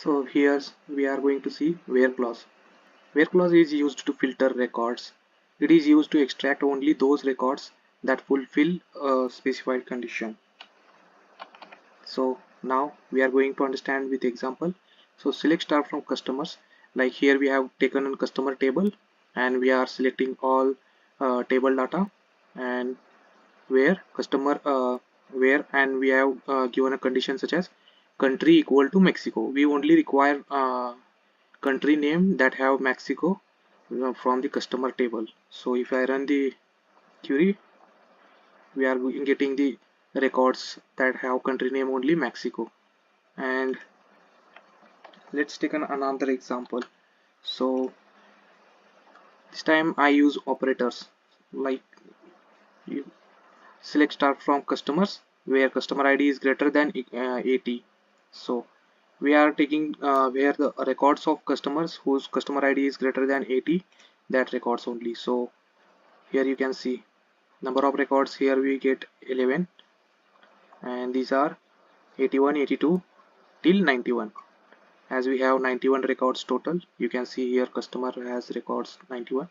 So here we are going to see where clause. Where clause is used to filter records. It is used to extract only those records that fulfill a specified condition. So now we are going to understand with example. So select star from customers. Like here we have taken a customer table and we are selecting all table data, and where customer where, and we have given a condition such as country equal to Mexico. We only require country name that have Mexico from the customer table. So if I run the query, we are getting the records that have country name only Mexico. And let's take another example. So this time I use operators. Like you select star from customers where customer ID is greater than 80. So we are taking where the records of customers whose customer ID is greater than 80, that records only. So here you can see number of records. Here we get 11, and these are 81, 82 till 91. As we have 91 records total, you can see here customer has records 91,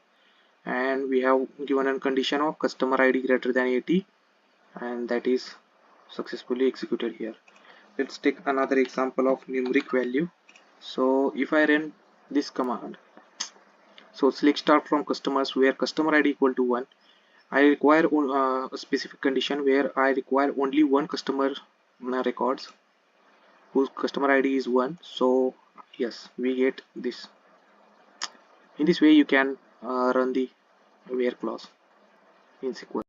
and we have given a condition of customer ID greater than 80, and that is successfully executed here. Let's take another example of numeric value. So if I run this command, so select star from customers where customer ID equal to 1, I require a specific condition where I require only one customer records whose customer ID is 1. So yes, we get this. In this way you can run the where clause in SQL.